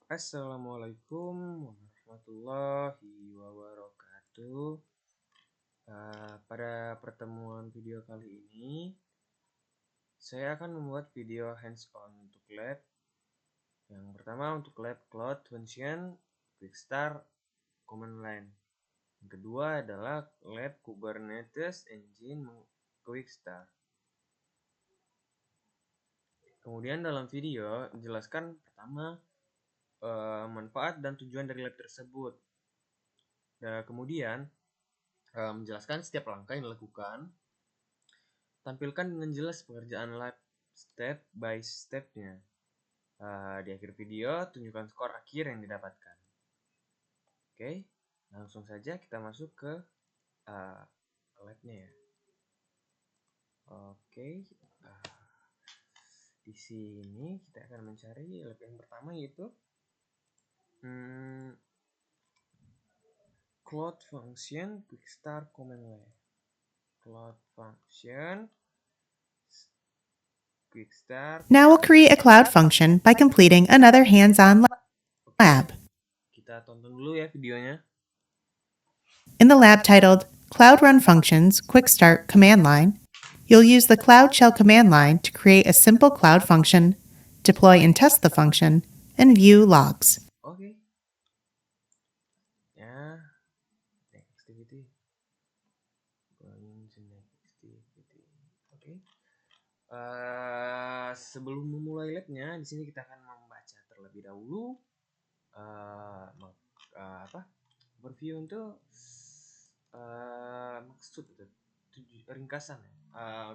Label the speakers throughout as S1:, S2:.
S1: Assalamualaikum warahmatullahi wabarakatuh. Pada pertemuan video kali ini, saya akan membuat video hands-on untuk lab. Yang pertama untuk lab Cloud Function Quickstart Command Line. Yang kedua adalah lab Kubernetes Engine Quickstart. Kemudian dalam video dijelaskan pertama manfaat dan tujuan dari lab tersebut. Kemudian menjelaskan setiap langkah yang dilakukan, tampilkan dengan jelas pekerjaan lab step by step-nya. Di akhir video, tunjukkan skor akhir yang didapatkan. Oke, langsung saja kita masuk ke lab-nya ya. Oke, di sini kita akan mencari lab yang pertama yaitu Cloud Function Quickstart Command Line. Cloud Function Quickstart.
S2: Now we'll create a cloud function by completing another hands-on lab.
S1: Kita tonton dulu ya videonya.
S2: In the lab titled Cloud Run Functions Quick Start Command Line, you'll use the Cloud Shell command line to create a simple cloud function, deploy and test the function, and view logs.
S1: Oke. Ya, activity. Oke. Sebelum memulai labnya, di sini kita akan membaca terlebih dahulu overview untuk maksud itu ringkasan.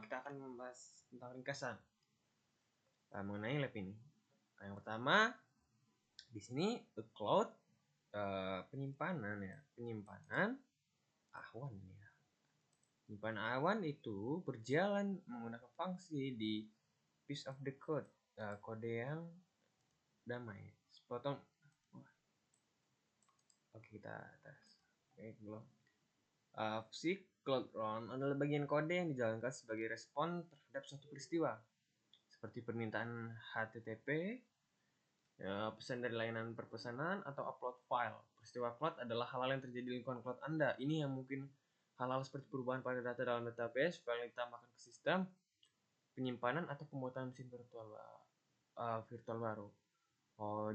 S1: Kita akan membahas tentang ringkasan mengenai lab ini. Yang pertama di sini cloud penyimpanan awan ya. Penyimpanan awan itu berjalan menggunakan fungsi di piece of the code, kode yang damai. Sepotong. Oke, kita tes. Oke, belum. Fungsi cloud run adalah bagian kode yang dijalankan sebagai respon terhadap suatu peristiwa, seperti permintaan HTTP, pesan dari layanan perpesanan, atau upload file. Peristiwa cloud adalah hal-hal yang terjadi di lingkungan cloud Anda. Ini yang mungkin hal-hal seperti perubahan pada data dalam database, file yang ditambahkan ke sistem, penyimpanan, atau pembuatan mesin virtual baru.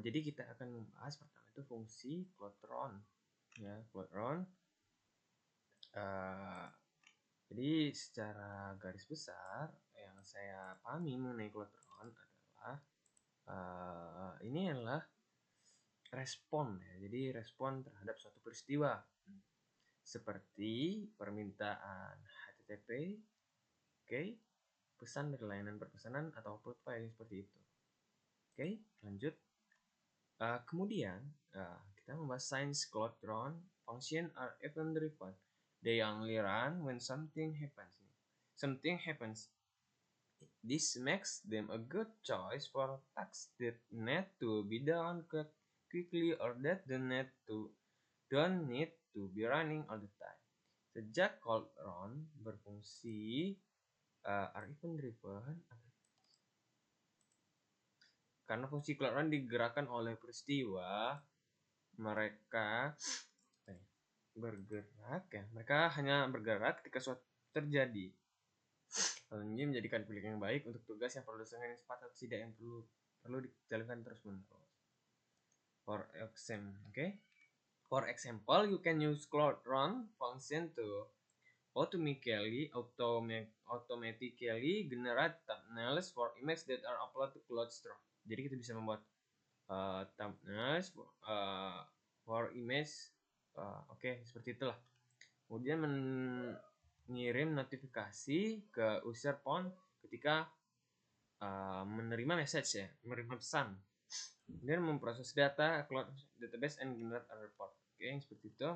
S1: Jadi kita akan membahas pertama itu fungsi cloud run. Ya, cloud run. Jadi secara garis besar yang saya pahami mengenai cloud run adalah ini adalah respon ya. Jadi respon terhadap suatu peristiwa seperti permintaan HTTP, pesan dari layanan perpesanan atau upload file seperti itu. Lanjut. Kemudian kita membahas science cloud run function are event driven. They only run when something happens. This makes them a good choice for tasks that need to be done quickly or that don't need to be running all the time. Sejak cloud run berfungsi are event driven karena fungsi cloud run digerakkan oleh peristiwa, mereka bergerak ya. Mereka hanya bergerak ketika suatu terjadi. Hal ini menjadikan pilihan yang baik untuk tugas yang perlu diselesaikan cepat atau tidak yang perlu dijalankan terus-menerus. For example, you can use cloud run function to automatically generate thumbnails for images that are uploaded to CloudStorage. Jadi kita bisa membuat thumbnails for image. Seperti itulah. Kemudian mengirim notifikasi ke user phone ketika menerima message ya, menerima pesan. Kemudian memproses data cloud database and generate a report. Seperti itu.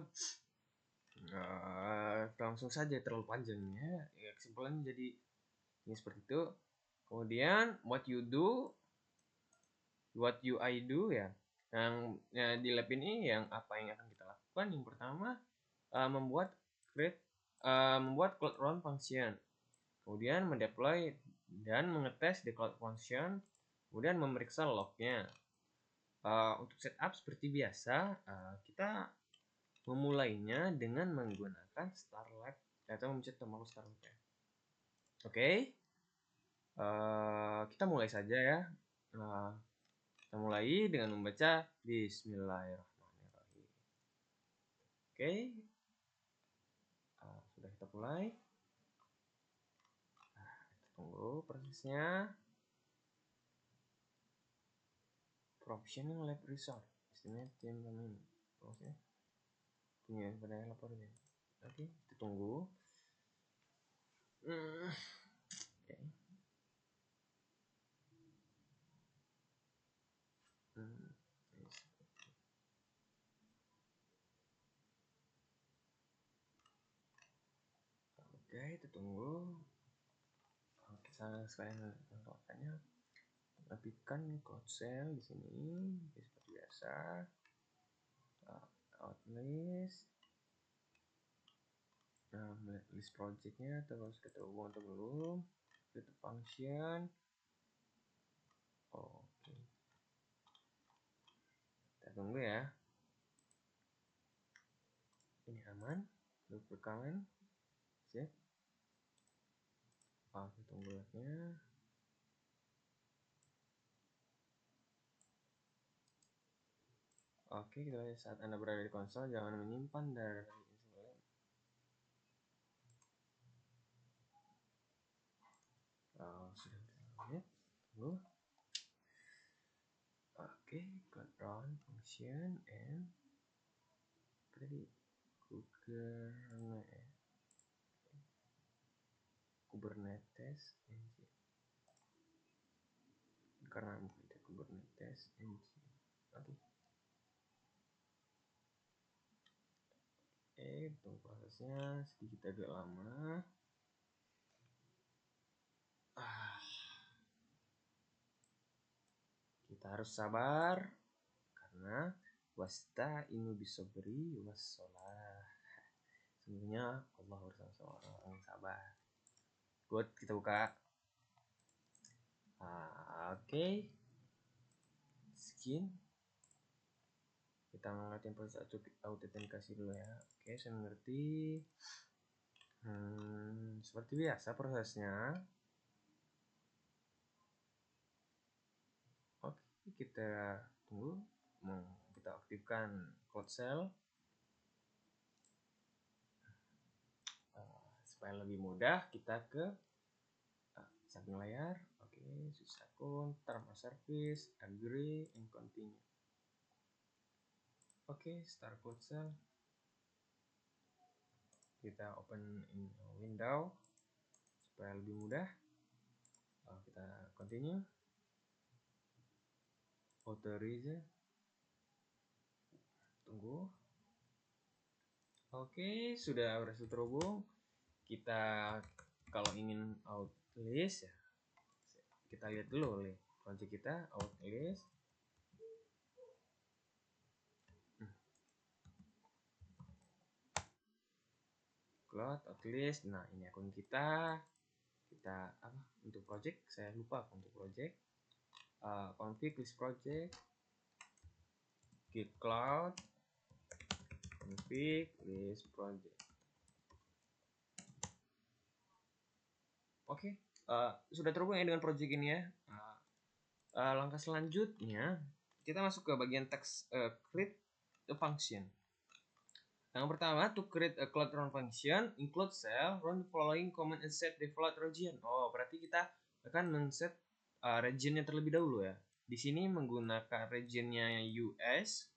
S1: Langsung saja, terlalu panjang ya. Kesimpulannya jadi ini seperti itu. Kemudian what you I do ya. Di lab ini apa yang akan kita lakukan? Yang pertama membuat cloud run function. Kemudian mendeploy dan mengetes di cloud function. Kemudian memeriksa lognya. Untuk setup seperti biasa, kita memulainya dengan menggunakan Starlab atau mencet tombol Starlab. Oke, kita mulai saja ya. Kita mulai dengan membaca Bismillahirrahmanirrahim. Oke, sudah kita mulai. Kita tunggu prosesnya. Professional Lab Resort, estimate tim kami. Prosesnya punya pada lapornya. Oke, kita tunggu. Oke. Oke, kita tunggu. Kita sekalian melakukannya. Aktifkan cloud shell di sini seperti biasa. Outlist. List projectnya terus kita hubung atau belum. Create function. Oke. Kita tunggu ya. Ini aman. Loop rekaman. Sip. Kita tunggu lagi. Oke, kita lihat saat Anda berada di konsol, jangan menyimpan dari sudah lihat. Tunggu. Oke, cloud run function and tadi Kubernetes engine. Karena ada Kubernetes engine. Oke. Tunggu prosesnya sedikit agak lama. Kita harus sabar karena wasta inu bisobri wassalah. Sebenarnya Allah bersama orang yang sabar. Good, kita buka. Oke. Skin. Kita mengerti proses autentikasi dulu ya. Oke, saya mengerti. Seperti biasa prosesnya. Oke, kita tunggu. Kita aktifkan cloud shell supaya lebih mudah. Kita ke samping layar. Oke, switch akun, term of service, agree, and continue. Oke, start cloud shell. Kita open in window supaya lebih mudah. Kita continue. Authorize. Tunggu. Oke, sudah berhasil terhubung. Kita kalau ingin outlist ya, kita lihat dulu nih project kita outlist. Cloud outlist. Nah, ini akun kita. Kita apa? Untuk project saya lupa untuk project. Config list project. Git cloud. Config list project. Oke, sudah terhubung ya dengan project ini ya. Langkah selanjutnya kita masuk ke bagian text create a function. Yang pertama, to create a cloud run function, include cell, run the following command and set default region. Berarti kita akan men-set regionnya terlebih dahulu ya. Di sini menggunakan regionnya US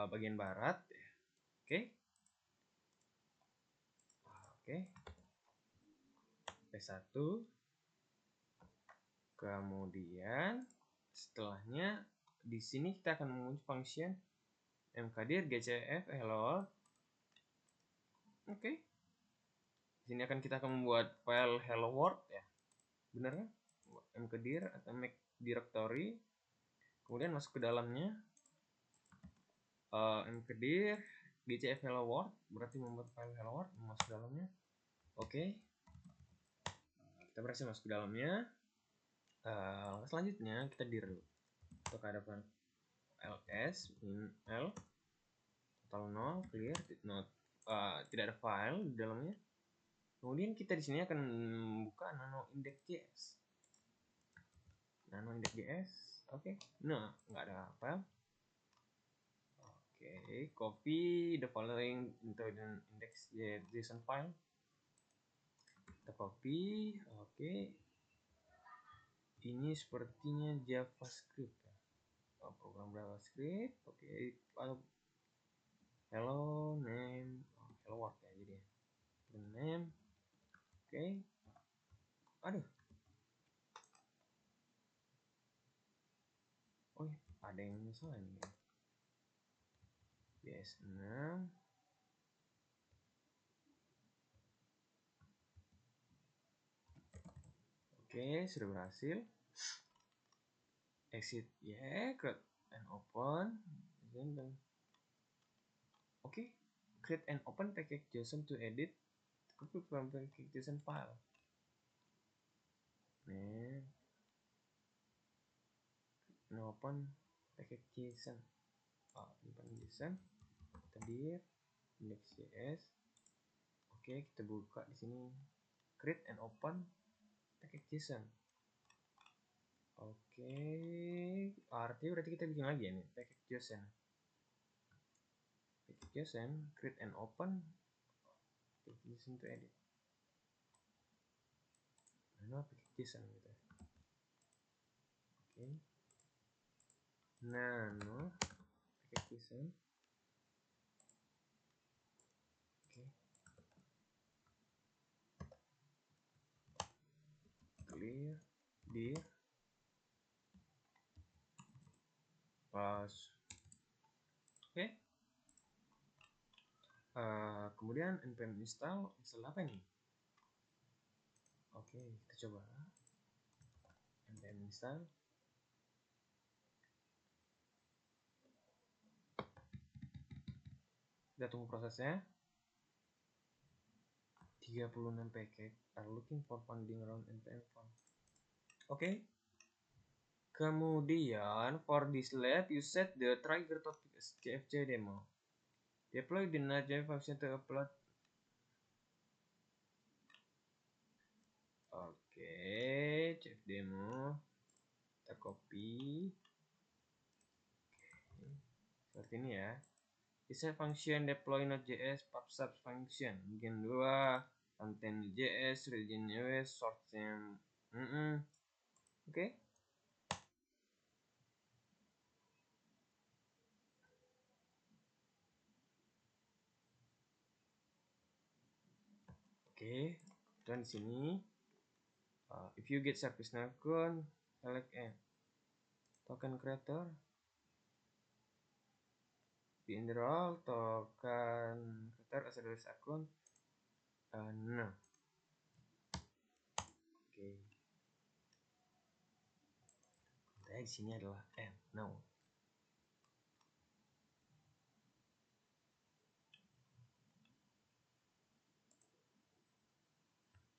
S1: bagian barat. Oke. P1. Kemudian setelahnya di sini kita akan mengunci function mkdir gcf hello world. Oke. Di sini kita akan membuat file hello world ya. Benar kan? Mkdir atau make directory. Kemudian masuk ke dalamnya mkdir gcf hello world, berarti membuat file hello world, masuk ke dalamnya. Oke. Kita berhasil masuk ke dalamnya. Selanjutnya kita dir. Untuk hadapan ls min l total 0 clear tidak ada file di dalamnya. Kemudian kita di sini akan membuka nano index.js. Oke. Nah, nggak ada file. Oke, copy the following into the index.json file. Kita copy. Oke. Ini sepertinya JavaScript ya. Program JavaScript. Oke. Hello name. Hello world ya jadi. Name. Oke. Aduh. Oh ya, ada yang salah nih. JS6. Oke, sudah berhasil. Exit ya, create and open. Oke, create and open package.json to edit. Copy from package.json file. Nah, open package.json. JSON. Kita dir index.js. Oke, kita buka di sini. Create and open package.json. Oke, artinya berarti kita bikin lagi ya nih package.json. Package.json, create and open package.json to edit. Nah, package.json gitu. Oke. Nano package.json. Oke. Clear dir plus. Oke. Kemudian npm install apa nih? Oke, kita coba npm install. Kita tunggu prosesnya. 36 package are looking for funding around npm fund. Oke. Kemudian for this lab you set the trigger topic as CFC demo. Deploy the Node.js function to upload. Oke, CF demo. Kita copy. Oke. Seperti ini ya. Bisa function deploy Node.js pub/sub function bagian 2 content.js region JS source-nya. Oke. Oke, dan di sini if you get service account, select token creator, di enroll token creator as a service account. Nah, oke. Di sini adalah no.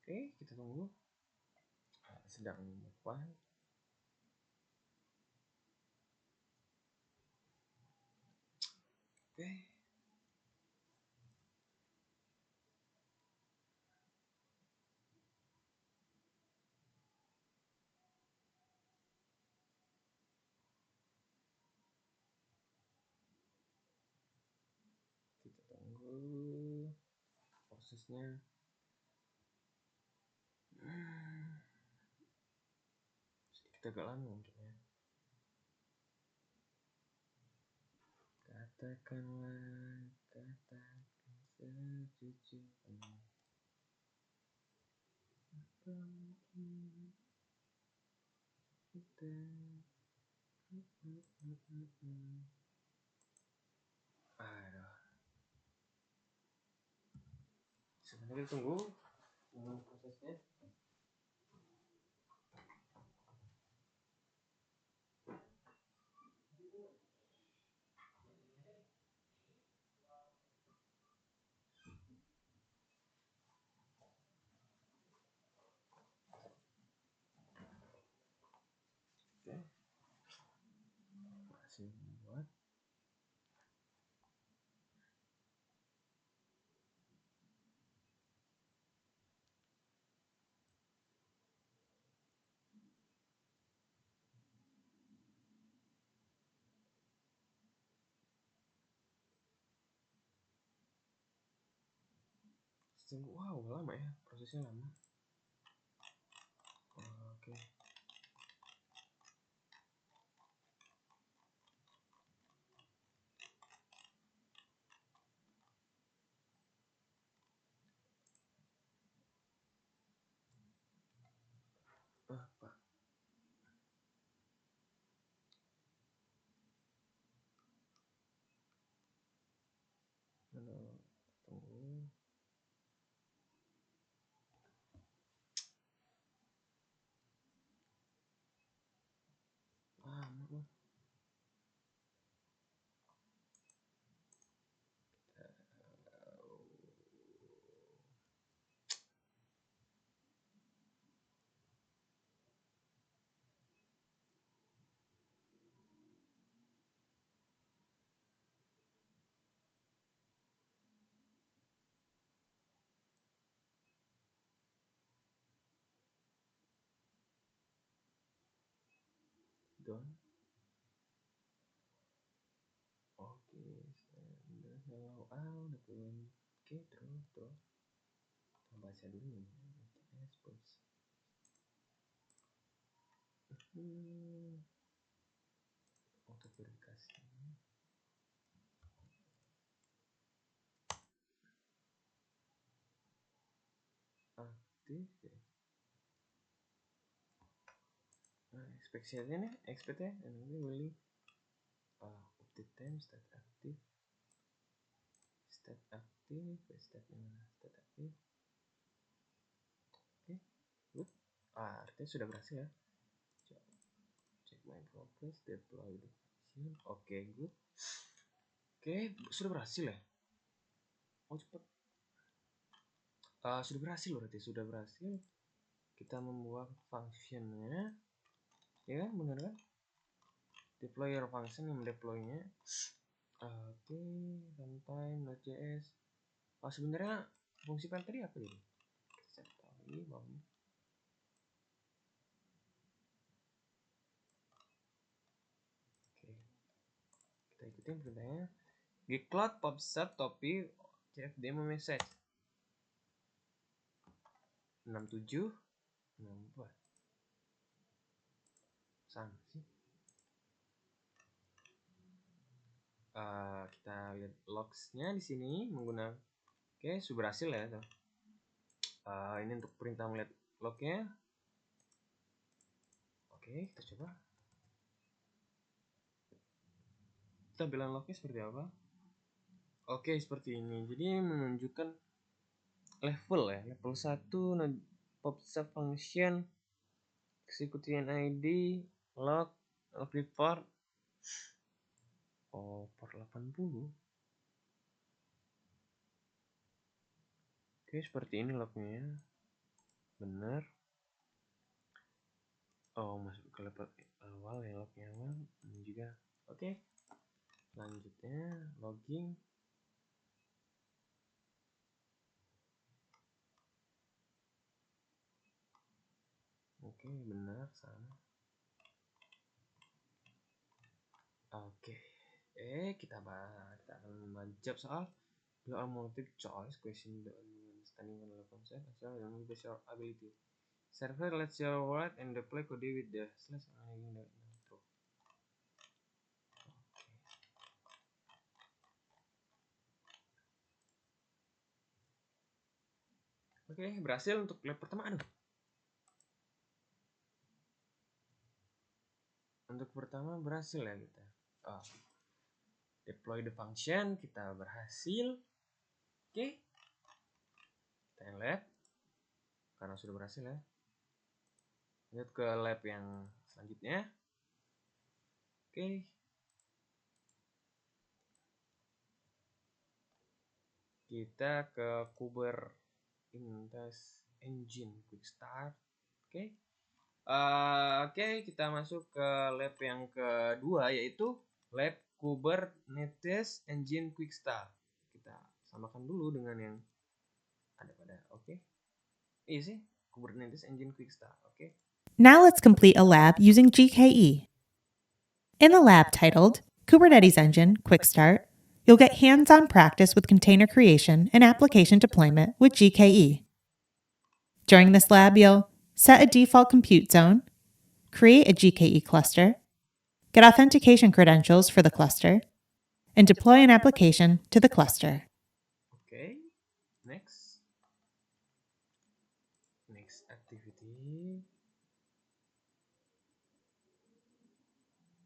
S1: Oke, kita tunggu. Sedang apa? Oke. Kita tunggu prosesnya. Sedikit agak lama mungkin ya. Katakan sejujurnya. Apa mungkin kita aduh. Sebenarnya tunggu prosesnya. Oke. berhasil membuat wow, lama ya, prosesnya lama. Oke. Apa? Tunggu. Lama. Done. Oke, udah turun. Oke, terus baca dulu ya. Untuk verifikasi aktif ya. Expectnya nih, expectnya nanti boleh update time state aktif state aktif. Oke, good. Artinya sudah berhasil ya. Check my progress, deploy the function. Oke, good. Oke, sudah berhasil ya. Oh, cepet. Sudah berhasil berarti, sudah berhasil. Kita membuat functionnya, ya kan, benar kan? Deployer function yang mendeploynya. Oke, runtime Node.js. Sebenarnya fungsi file tadi apa ini? Kita cari tahu bawahnya. Oke, kita ikutin perintahnya. Gcloud pops up topi cf demo message 67 64 sama sih. Kita lihat logsnya di sini menggunakan. Oke, sudah berhasil ya tuh. Ini untuk perintah melihat lognya. Oke, kita coba. Kita bilang lognya seperti apa? Oke, seperti ini. Jadi menunjukkan level ya, level 1 pops up function, execution ID, log report. Per 80. Oke, seperti ini lognya. Benar. Masuk ke level awal ya, lognya awal. Ini juga. Oke. Selanjutnya logging. Oke, benar sama. Oke. Kita akan menjawab soal do a multiple choice question the understanding of the concept as well as based your ability. Server lets your word and deploy code with the slash and the intro. Oke, berhasil untuk lab pertama. Untuk pertama berhasil ya kita. Deploy the function kita berhasil. Oke. Kita lab karena sudah berhasil ya. Lanjut ke lab yang selanjutnya. Oke. Kita ke Kubernetes Engine Quick Start. Oke, kita masuk ke lab yang kedua yaitu Lab Kubernetes Engine Quick Start. Kita samakan dulu dengan yang ada pada. Oke. Iya sih, Kubernetes Engine Quick Start. Oke.
S2: Now let's complete a lab using GKE. In the lab titled Kubernetes Engine Quick Start, you'll get hands-on practice with container creation and application deployment with GKE. During this lab, you'll set a default compute zone, create a GKE cluster, get authentication credentials for the cluster, and deploy an application to the cluster.
S1: Oke. Next. Next activity.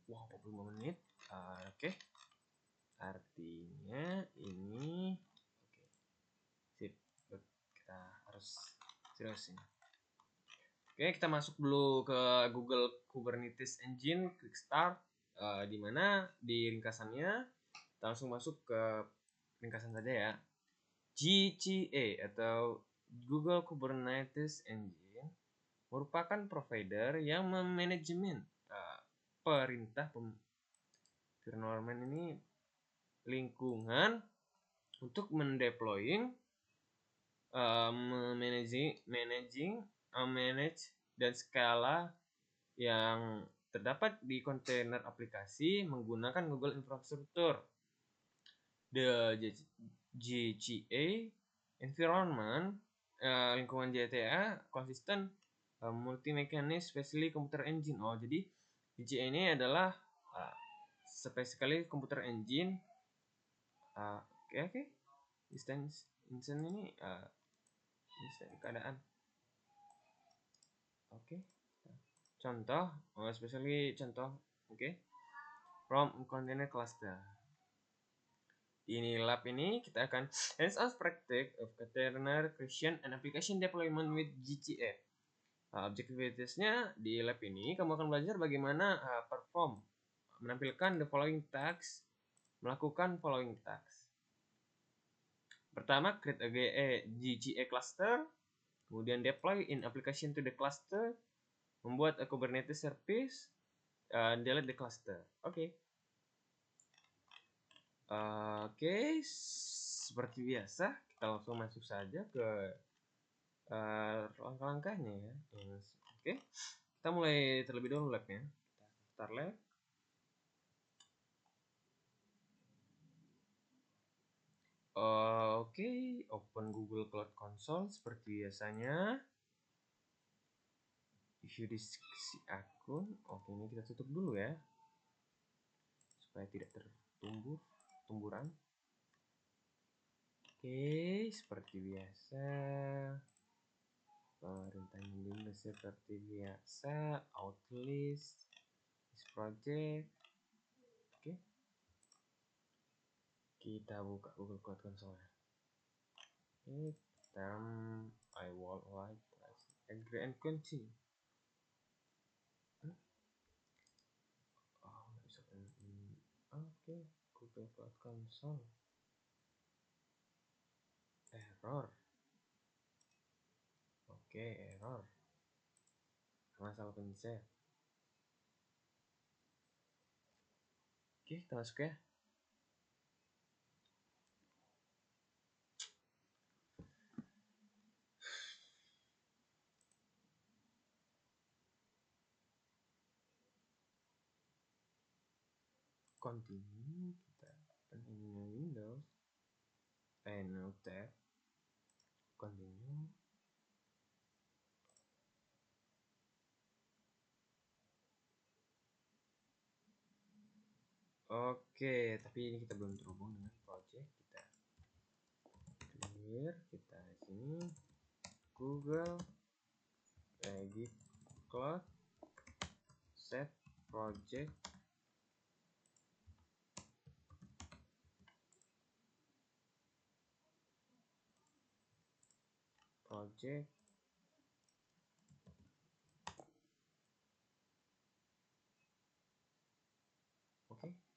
S1: Wow, 45 menit. Oke. Artinya ini oke. Sip. Kita harus serius ini. Oke, kita masuk dulu ke Google Kubernetes Engine Quick Start, di mana di ringkasannya kita langsung masuk ke ringkasan saja ya. GKE atau Google Kubernetes Engine merupakan provider yang memanajemen perintah environment ini lingkungan untuk mendeploying, manage dan skala yang terdapat di kontainer aplikasi menggunakan Google Infrastructure. The GKE environment, lingkungan GTA konsisten multi-mechanic specially computer engine. Oh, jadi GKE ini adalah specifically computer engine. Oke. Instance ini keadaan. Oke. Contoh, especially contoh, oke. From container cluster. Ini lab ini kita akan hands-on practice of container creation and application deployment with GKE. Objectivities-nya di lab ini kamu akan belajar bagaimana menampilkan the following tasks, melakukan following tasks. Pertama, create a GKE cluster, kemudian deploy in application to the cluster, membuat a Kubernetes service, delete the cluster. Oke. Oke, seperti biasa kita langsung masuk saja ke langkah-langkahnya ya. Oke, kita mulai terlebih dahulu labnya. Kita start lab. Oke, open Google Cloud Console seperti biasanya. Issue disk akun. Oke, ini kita tutup dulu ya, supaya tidak tumburan. Oke, seperti biasa. Perintah mending seperti biasa. Outlist, this project. Oke. Kita buka Google Cloud Console. Oke, term I would like agree and continue. Oke, Google Cloud Console. Error. Oke, error. Masalah pencet. Oke, kita masuk ya. Continue. Kita open Windows. New tab. Continue. Oke, tapi ini kita belum terhubung dengan project. Kita clear, kita sini Google Edit Cloud set project oke,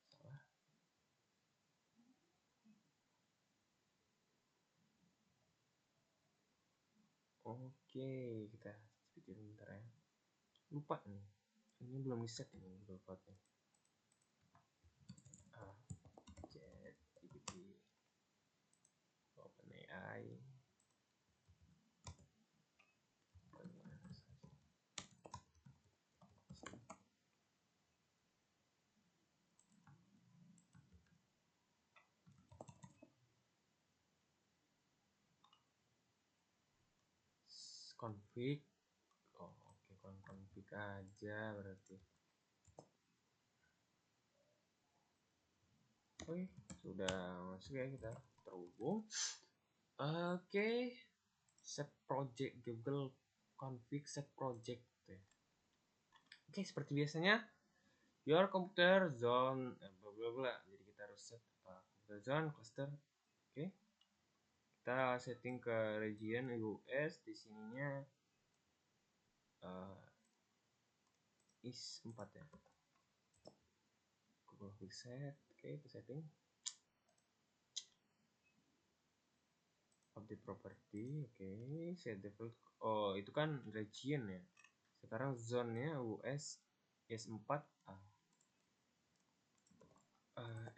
S1: salah. Oke, kita pikir bentar ya. Lupa nih, ini belum di set ini Google Cloud-nya. config. Oh, oke, config aja berarti. Oke, sudah masuk ya, kita terhubung. Oke, set project Google config set project. Oke, seperti biasanya your computer zone bla bla bla. Jadi kita harus set computer zone cluster. Oke, kita setting ke region US. Di sininya is 4 ya. Google set. Oke, itu setting. Update property. Oke, set default. Oh, itu kan region ya. Sekarang zone-nya US S4A.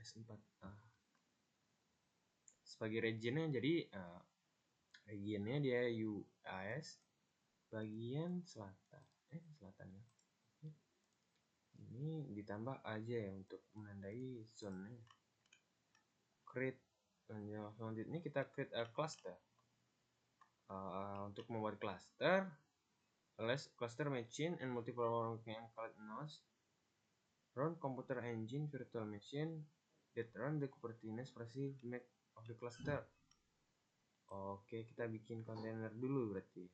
S1: S4A. Sebagai regionnya, jadi regionnya dia US bagian selatan. Selatan ya. Ini ditambah aja ya untuk menandai zone-nya. Create. Selanjutnya kita create a cluster. Untuk membuat cluster, less cluster machine and multiple working nodes run computer engine virtual machine that run the Kubernetes versi make of the cluster. Oke, kita bikin kontainer dulu berarti.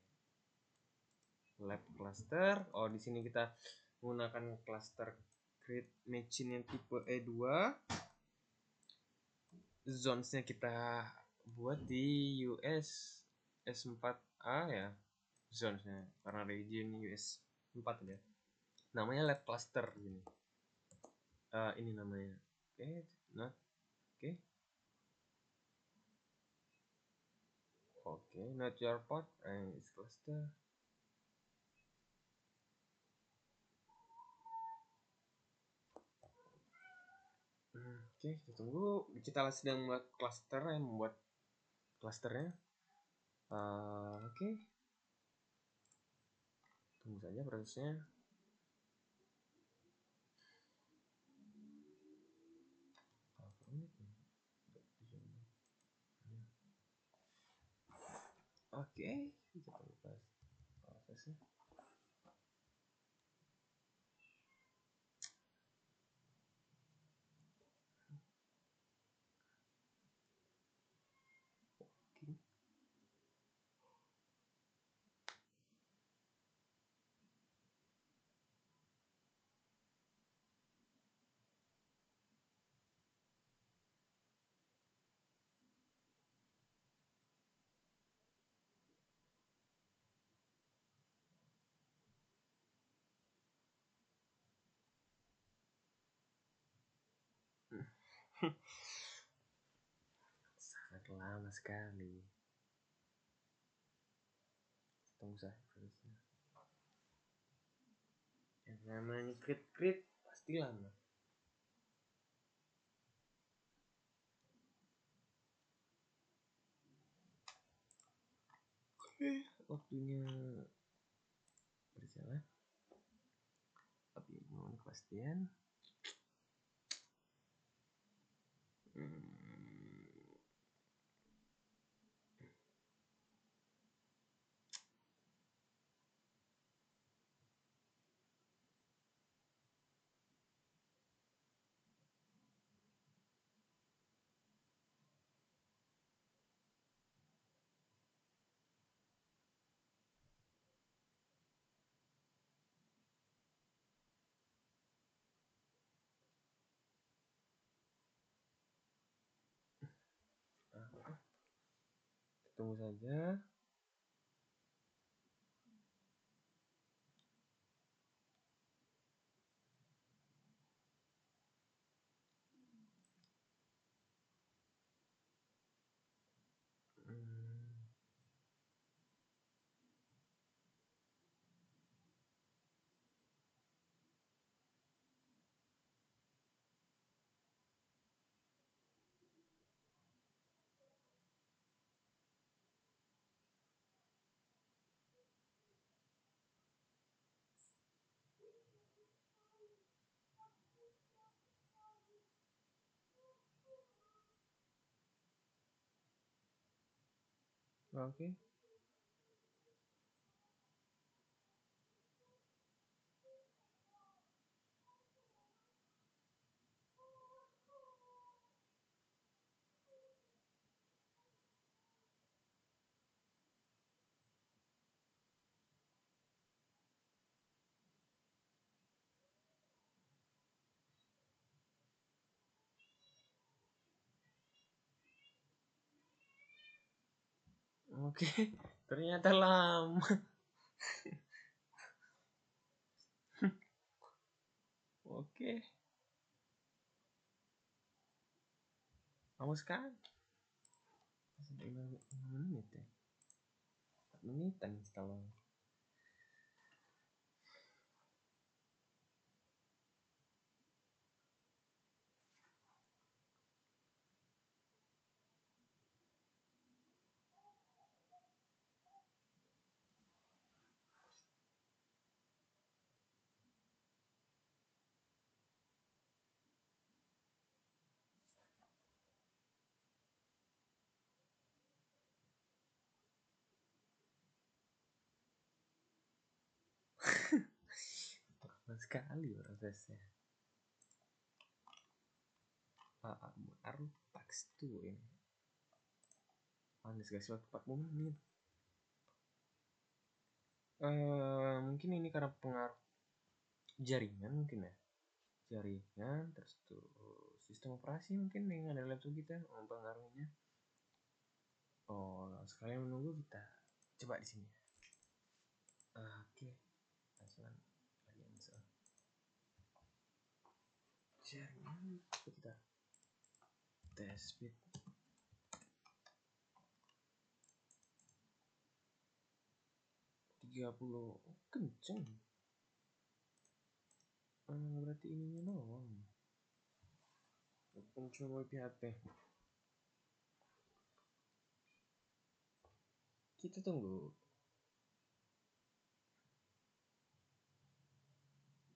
S1: Lab cluster. Oh, di sini kita menggunakan cluster create machine yang tipe E2. Zones-nya kita buat di US S4A ya. Zones-nya karena region US 4 ya. Namanya lab cluster gini. Ini namanya. Oke, nah. Oke. Oke, not your pod is cluster. Oke, kita tunggu. Kita sedang membuat cluster yang membuat clusternya. Oke. Tunggu saja prosesnya. Oke, kita tunggu prosesnya. Sangat lama sekali. Tunggu saya prosesnya. Yang namanya create pasti lama. Oke, waktunya berjalan. Tapi mohon kepastian. Tunggu saja. Oke. Oke, ternyata lama. Oke, lama sekali. Sampai 5 menit ya. 4 menitan kalau. Lama sekali prosesnya. Baru teks tuh ini. Panas guys, waktu 40 menit. Mungkin ini karena pengaruh jaringan mungkin ya. Jaringan terus tuh sistem operasi mungkin yang ada laptop kita mempengaruhinya. Sekalian menunggu kita coba di sini. Oke. Langsung lagi install. Jaringan kita tes speed. puluh kenceng. Berarti ininya doang. Kenceng wifi HP. Kita tunggu.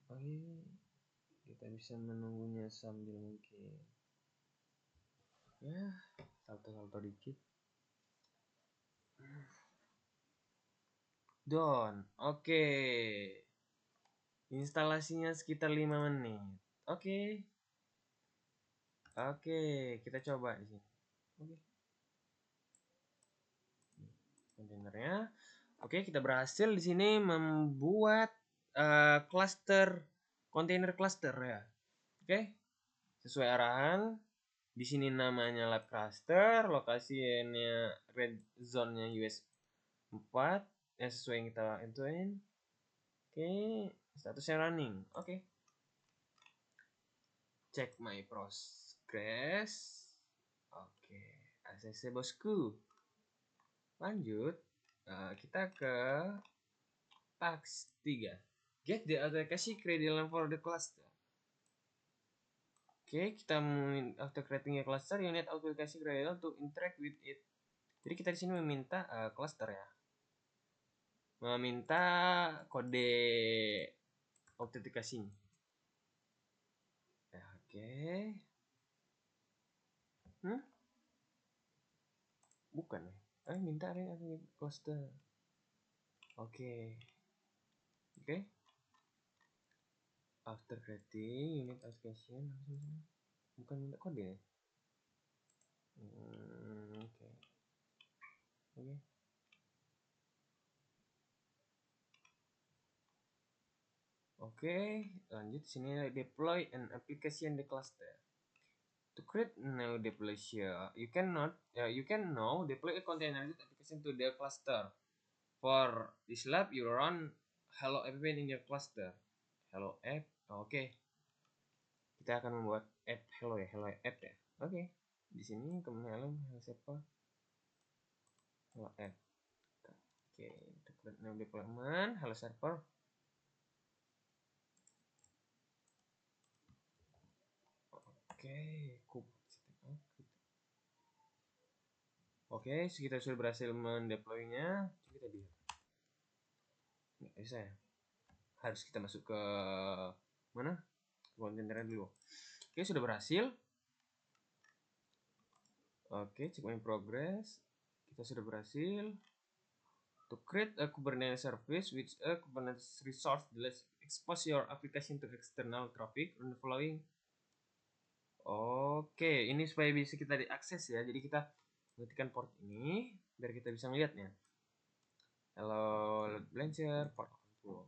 S1: Oke, kita bisa menunggunya sambil mungkin ya salto-salto dikit. Done. Oke. Instalasinya sekitar 5 menit. Oke. Oke, kita coba di sini. Oke. Kontainernya. Oke, kita berhasil di sini membuat cluster kontainer cluster ya. Oke. Sesuai arahan. Di sini namanya lab cluster, lokasinya red zone-nya US 4 yang sesuai yang kita tentuin. Oke, statusnya running. Oke. Cek my progress. Oke, ACC bosku. Lanjut, kita ke task 3. Get the application credential for the cluster. Oke, kita after creating a cluster, you need application credential to interact with it. Jadi kita di sini meminta cluster ya. Meminta kode autentikasinya. Oke. Bukan ya. Minta ada cluster. Oke. After creating unit application bukan minta kode ya. Oke, lanjut sini deploy an application the cluster. To create new deployment, you can now deploy a containerized application to the cluster. For this lab, you run hello app in your cluster. Hello app. Oke. Kita akan membuat app hello app ya. Oke. Di sini hello siapa? Hello app. Oke, kita create new deployment, hello server. Oke, kita sudah berhasil mendeploynya. Coba kita lihat. Nggak bisa ya. Harus kita masuk ke mana? Kontainernya dulu. Oke, sudah berhasil. Oke, check my progress. Kita sudah berhasil. To create a Kubernetes service which a Kubernetes resource, let's expose your application to external traffic on the following. Oke, ini supaya bisa kita diakses ya. Jadi kita ketikkan port ini biar kita bisa melihatnya. Hello load balancer port 80.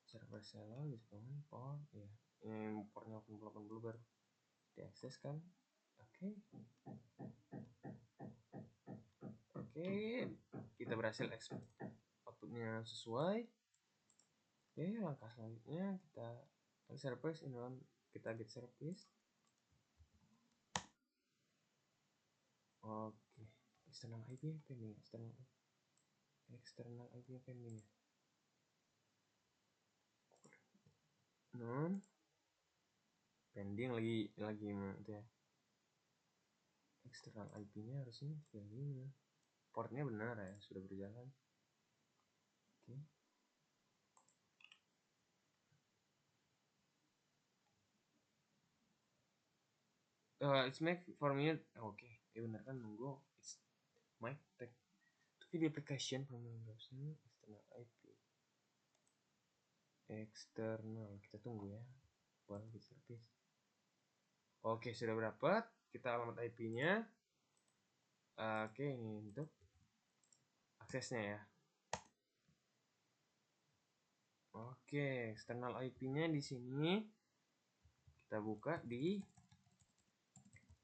S1: Server selo diskon port ya. Ini portnya 8080 baru diakses kan. Oke. Oke, kita berhasil ekspor outputnya sesuai. Oke, langkah selanjutnya kita service ini kita get service. Oke, external IP pending, external IP pending ya. Non pending lagi itu ya. External IP-nya harusnya pending. Portnya benar ya, sudah berjalan. Oke. It's make for minute. Oke, benar kan, nunggu. It's mic tag to the application from browser external IP. Eksternal, kita tunggu ya. Baru di service. Oke, sudah berdapat. Kita alamat IP-nya. Oke, ini untuk aksesnya ya. Oke, external IP-nya di sini kita buka di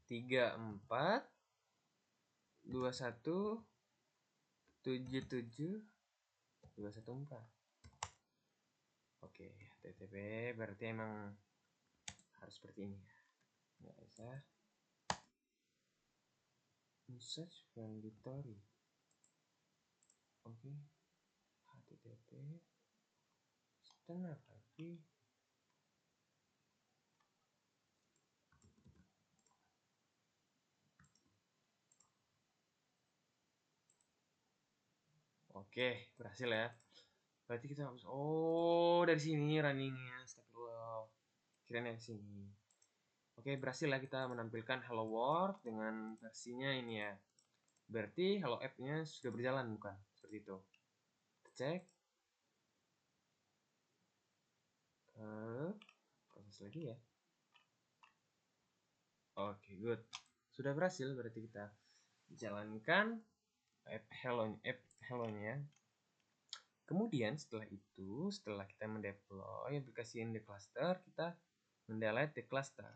S1: 34.21.77.214. Oke, TTP berarti emang harus seperti ini ya. Nggak bisa. Message mandatory. Oke. HTTP external IP. Oke, berhasil ya. Berarti kita harus dari sini runningnya. Astagfirullah. Kirain dari sini. Oke, berhasil ya kita menampilkan Hello World dengan versinya ini ya. Berarti Hello App-nya sudah berjalan bukan? Seperti itu. Kita cek. Proses lagi ya. Oke, good. Sudah berhasil berarti kita jalankan app Hello-nya. Kemudian setelah itu, setelah kita mendeploy aplikasi in the cluster, kita mendelete the cluster.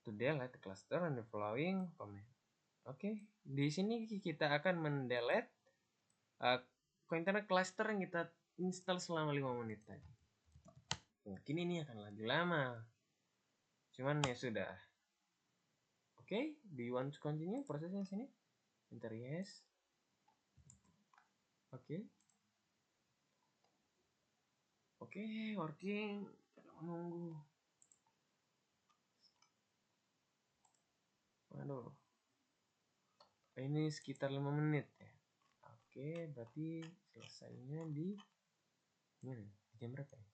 S1: To delete the cluster and the following command. Oke, di sini kita akan mendelete container cluster yang kita install selama 5 menit tadi. Mungkin ini akan lebih lama. Cuman ya sudah. Oke, do you want to continue prosesnya sini? Enter yes. Oke. Oke, working. Kita menunggu. Waduh. Ini sekitar 5 menit ya. Oke, berarti selesainya di mana? Di jam berapa ya?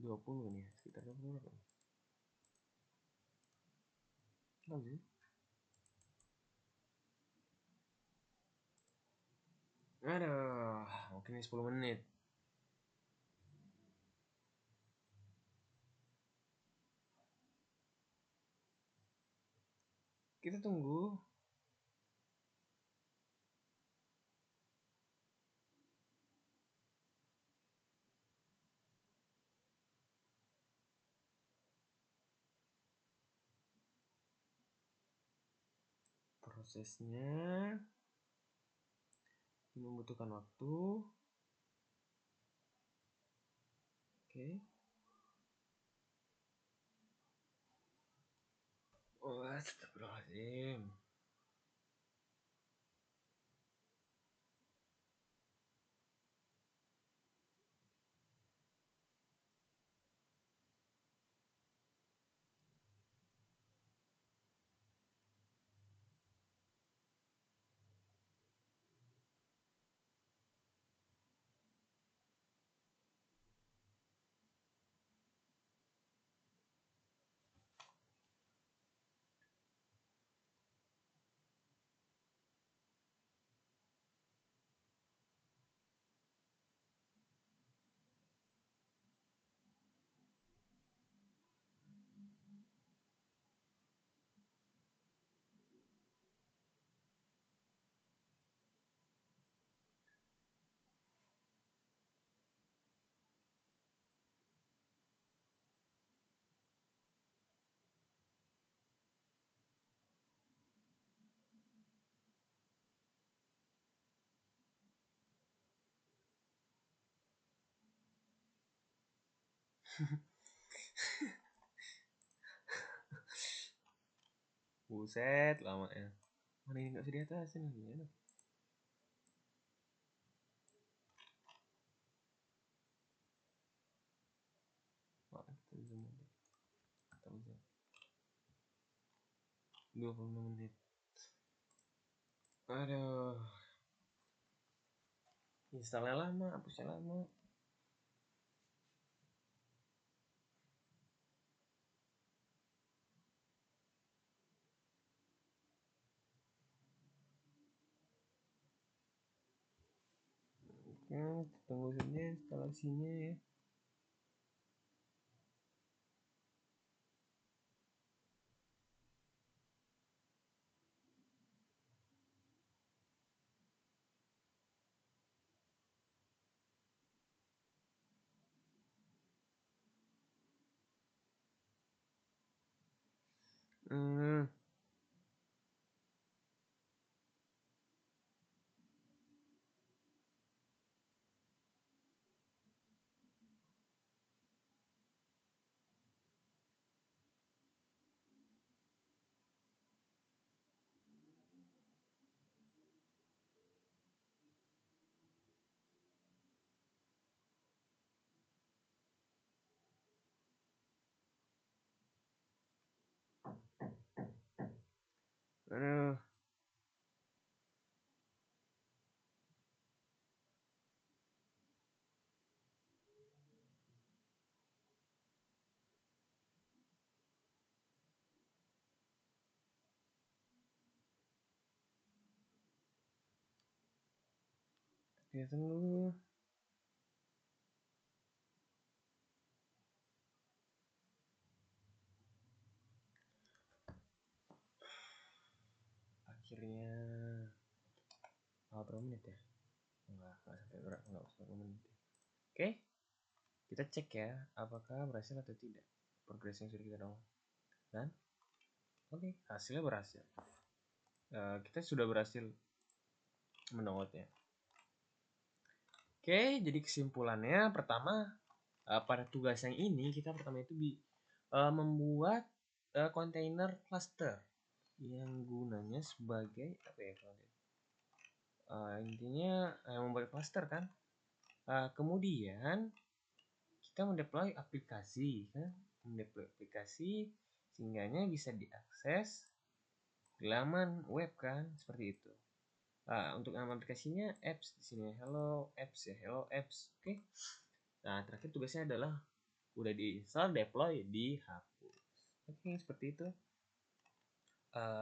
S1: 20 nih ya, sekitar 20 berapa? Tahu sih. Aduh, mungkin ini 10 menit. Kita tunggu. Prosesnya membutuhkan waktu. Oke. Oh, astagfirullahaladzim. Buset, lama ya. Mana ini nggak bisa di atasin lagi ya? Oh, kita zoom aja. Kita bisa 26 menit. Aduh. Installnya lama, hapusnya lama. Tunggu saja instalasinya ya. Hmm, aduh. Ya tunggu. Akhirnya. Berapa menit ya? Enggak sampai 20 menit. Oke, kita cek ya, apakah berhasil atau tidak progres yang sudah kita download. Dan oke, hasilnya berhasil. Kita sudah berhasil mendownloadnya. Oke, jadi kesimpulannya pertama, pada tugas yang ini kita pertama itu membuat kontainer cluster yang gunanya sebagai apa ya kalau intinya membuat cluster kan. Kemudian kita mendeploy aplikasi kan, mendeploy aplikasi sehingganya bisa diakses di laman web kan, seperti itu. Untuk nama aplikasinya apps di sini hello apps ya, hello apps. Oke. Nah, terakhir tugasnya adalah udah diinstal, deploy, dihapus. Oke, seperti itu.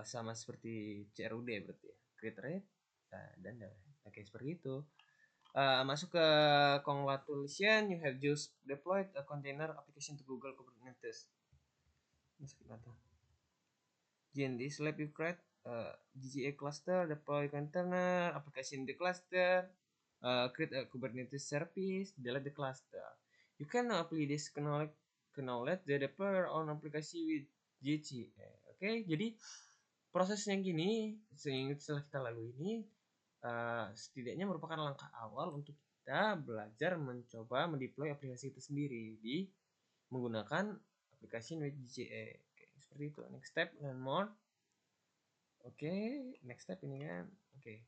S1: Sama seperti CRUD berarti ya, create read dan oke, seperti itu. Masuk ke congratulations, you have just deployed a container application to Google Kubernetes. In this lab you create GCA cluster, deploy container application in the cluster, create a Kubernetes service, delete the cluster. You can apply this knowledge the deploy on application with GCA. Oke, jadi prosesnya gini, setelah kita lalui ini, setidaknya merupakan langkah awal untuk kita belajar mencoba mendeploy aplikasi itu sendiri di menggunakan aplikasi with GCA. Oke, seperti itu. Next step, learn more. Oke, next step ini kan. Oke.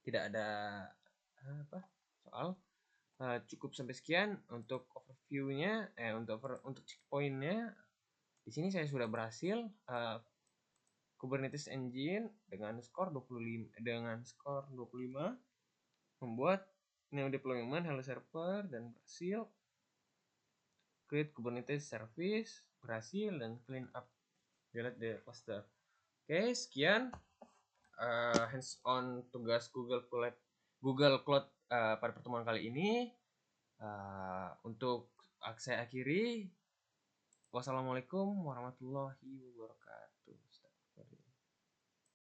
S1: Tidak ada apa soal. Cukup sampai sekian untuk overview-nya, untuk checkpoint-nya. Di sini saya sudah berhasil Kubernetes Engine dengan skor 25 membuat neo deployment hello server dan berhasil, create Kubernetes service berhasil, dan clean up delete the cluster. Oke, sekian hands on tugas Google Cloud pada pertemuan kali ini. Untuk saya akhiri, wassalamualaikum warahmatullahi wabarakatuh.